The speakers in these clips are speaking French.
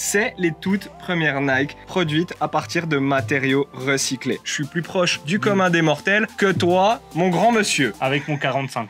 c'est les toutes premières Nike produites à partir de matériaux recyclés. Je suis plus proche du commun des mortels que toi, mon grand monsieur. Avec mon 45.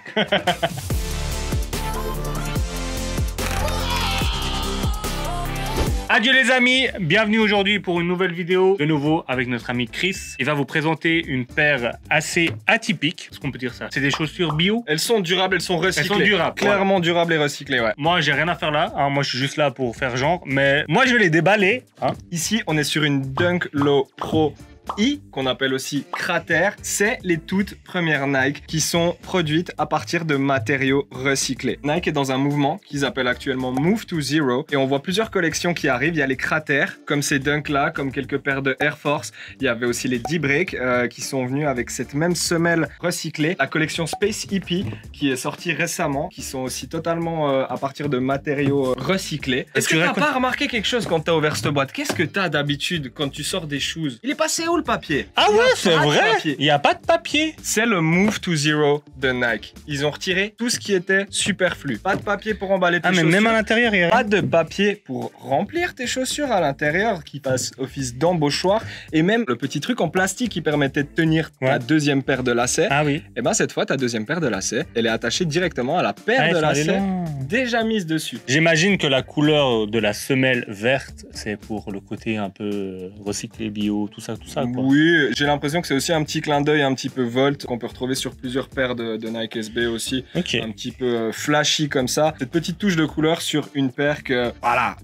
Adieu les amis, bienvenue aujourd'hui pour une nouvelle vidéo, de nouveau avec notre ami Chris. Il va vous présenter une paire assez atypique, est-ce qu'on peut dire ça? C'est des chaussures bio. Elles sont durables, elles sont recyclées. Elles sont durables. Clairement durables et recyclées, ouais. Moi j'ai rien à faire là, hein. Moi je suis juste là pour faire genre, mais moi je vais les déballer. Hein. Ici on est sur une Dunk Low Pro I, qu'on appelle aussi cratère. C'est les toutes premières Nike qui sont produites à partir de matériaux recyclés. Nike est dans un mouvement qu'ils appellent actuellement Move to Zero et on voit plusieurs collections qui arrivent. Il y a les cratères, comme ces Dunk là, comme quelques paires de Air Force. Il y avait aussi les D-Break qui sont venus avec cette même semelle recyclée. La collection Space Hippie qui est sortie récemment, qui sont aussi totalement à partir de matériaux recyclés. Est-ce que t'as pas remarqué quelque chose quand t'as ouvert cette boîte? Qu'est-ce que t'as d'habitude quand tu sors des shoes? Il est passé où le papier? Ah ouais, c'est vrai. Il n'y a pas de papier. C'est le Move to Zero de Nike. Ils ont retiré tout ce qui était superflu. Pas de papier pour emballer tes chaussures. Ah mais même à l'intérieur, il y a pas de papier pour remplir tes chaussures à l'intérieur qui fasse office d'embauchoir. Et même le petit truc en plastique qui permettait de tenir ta deuxième paire de lacets. Ah oui. Et ben cette fois, ta deuxième paire de lacets, elle est attachée directement à la paire de lacets déjà mise dessus. J'imagine que la couleur de la semelle verte, c'est pour le côté un peu recyclé, bio, tout ça, quoi. Oui, j'ai l'impression que c'est aussi un petit clin d'œil un petit peu Volt qu'on peut retrouver sur plusieurs paires de Nike SB aussi. Okay. Un petit peu flashy comme ça. Cette petite touche de couleur sur une paire que, voilà,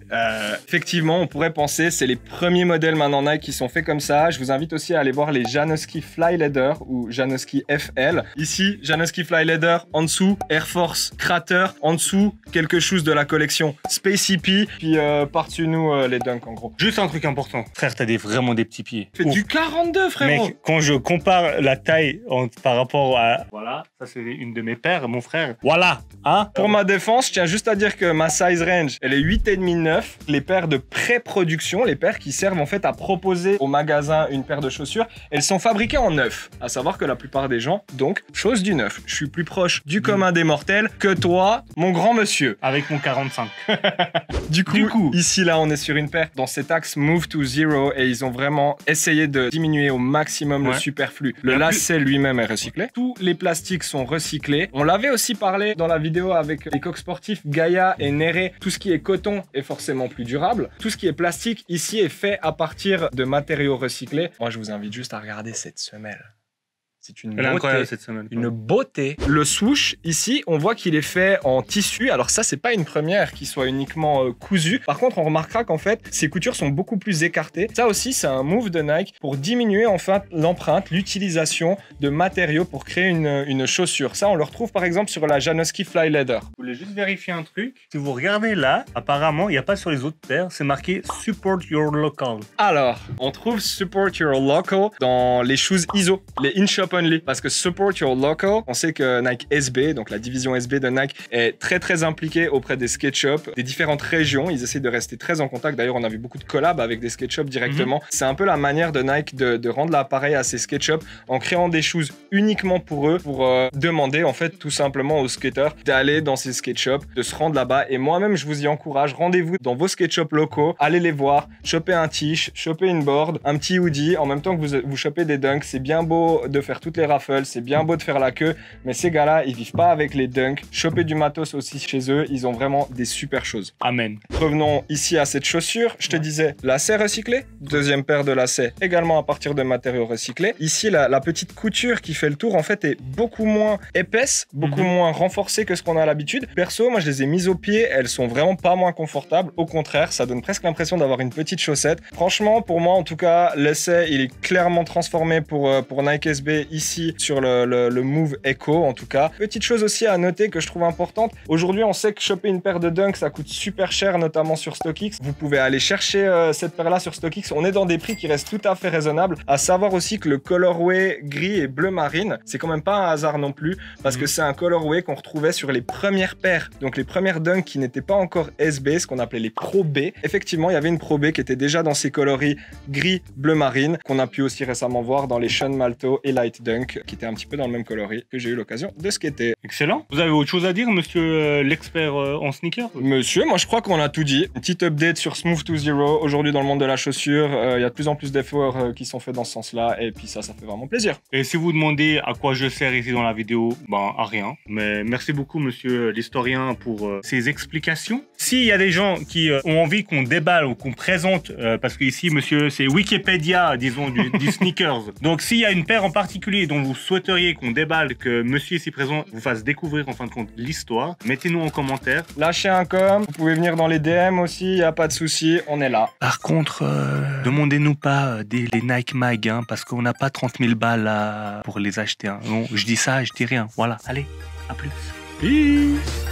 effectivement, on pourrait penser c'est les premiers modèles maintenant Nike qui sont faits comme ça. Je vous invite aussi à aller voir les Janoski Fly Leather ou Janoski FL. Ici, Janoski Fly Leather, en dessous, Air Force Crater, en dessous, quelque chose de la collection Space Hippie, puis par-dessus nous, les Dunk en gros. Juste un truc important, frère, t'as vraiment des petits pieds. Fais du 42 frérot. Mec, quand je compare la taille par rapport à... Voilà, ça c'est une de mes paires, mon frère. Voilà, hein. Pour ma défense, je tiens juste à dire que ma size range, elle est 8,5-9. Les paires de pré-production, les paires qui servent en fait à proposer au magasin une paire de chaussures, elles sont fabriquées en neuf. À savoir que la plupart des gens, donc, chose du neuf. Je suis plus proche du commun des mortels que toi, mon grand monsieur. Avec mon 45. Du coup, ici là, on est sur une paire dans cet axe Move to Zero et ils ont vraiment essayé de diminuer au maximum le superflu. Le lacet lui-même est recyclé. Tous les plastiques sont recyclés. On l'avait aussi parlé dans la vidéo avec les coqs sportifs Gaia et Nere. Tout ce qui est coton est forcément plus durable. Tout ce qui est plastique ici est fait à partir de matériaux recyclés. Moi, je vous invite juste à regarder cette semelle. C'est une beauté, cette semaine, une beauté. Le swoosh, ici, on voit qu'il est fait en tissu. Alors ça, c'est pas une première qui soit uniquement cousu. Par contre, on remarquera qu'en fait, ces coutures sont beaucoup plus écartées. Ça aussi, c'est un move de Nike pour diminuer enfin l'empreinte, l'utilisation de matériaux pour créer une chaussure. Ça, on le retrouve par exemple sur la Janoski Fly Leather. Je voulais juste vérifier un truc. Si vous regardez là, apparemment, il n'y a pas sur les autres paires, c'est marqué Support Your Local. Alors, on trouve Support Your Local dans les shoes ISO, les in-shop only, parce que Support Your Local, on sait que Nike SB, donc la division SB de Nike, est très impliquée auprès des skate shops, des différentes régions. Ils essaient de rester très en contact. D'ailleurs, on a vu beaucoup de collabs avec des skate shops directement. C'est un peu la manière de Nike de rendre l'appareil à ces skate shops en créant des shoes uniquement pour eux, pour demander en fait tout simplement aux skateurs d'aller dans ces skate shops, de se rendre là-bas. Et moi-même, je vous y encourage. Rendez-vous dans vos skate shops locaux, allez les voir, choper un t-shirt, choper une board, un petit hoodie, en même temps que vous chopez des dunks. C'est bien beau de faire toutes les raffles, c'est bien beau de faire la queue, mais ces gars-là, ils vivent pas avec les dunks. Choper du matos aussi chez eux, ils ont vraiment des super choses. Amen. Revenons ici à cette chaussure. Je te disais, lacet recyclé, deuxième paire de lacets également à partir de matériaux recyclés. Ici, la petite couture qui fait le tour, en fait, est beaucoup moins épaisse, beaucoup moins renforcée que ce qu'on a à l'habitude. Perso, moi, je les ai mises au pied, elles sont vraiment pas moins confortables. Au contraire, ça donne presque l'impression d'avoir une petite chaussette. Franchement, pour moi, en tout cas, l'essai, il est clairement transformé pour Nike SB ici sur le Move Echo en tout cas. Petite chose aussi à noter que je trouve importante, aujourd'hui on sait que choper une paire de Dunk ça coûte super cher, notamment sur StockX. Vous pouvez aller chercher cette paire là sur StockX, on est dans des prix qui restent tout à fait raisonnables. À savoir aussi que le colorway gris et bleu marine, c'est quand même pas un hasard non plus, parce que c'est un colorway qu'on retrouvait sur les premières paires, donc les premières Dunk qui n'étaient pas encore SB, ce qu'on appelait les Pro B. Effectivement, il y avait une Pro B qui était déjà dans ces coloris gris, bleu marine, qu'on a pu aussi récemment voir dans les Sean Malto et Light Dunk qui était un petit peu dans le même coloris que j'ai eu l'occasion de skater. Excellent. Vous avez autre chose à dire, monsieur l'expert en sneakers? Monsieur, moi je crois qu'on a tout dit. Une petite update sur Smooth to Zero. Aujourd'hui dans le monde de la chaussure, il y a de plus en plus d'efforts qui sont faits dans ce sens-là et puis ça fait vraiment plaisir. Et si vous demandez à quoi je sers ici dans la vidéo, ben à rien. Mais merci beaucoup monsieur l'historien pour ces explications. S'il y a des gens qui ont envie qu'on déballe ou qu'on présente, parce qu'ici monsieur c'est Wikipédia disons du sneakers. Donc s'il y a une paire en particulier dont vous souhaiteriez qu'on déballe, que monsieur ici présent vous fasse découvrir en fin de compte l'histoire, mettez-nous en commentaire. Lâchez un com, vous pouvez venir dans les DM aussi, il n'y a pas de souci, on est là. Par contre, demandez-nous pas les Nike Mag, hein, parce qu'on n'a pas 30 000 balles pour les acheter. Hein. Non, je dis ça, je dis rien. Voilà, allez, à plus. Peace.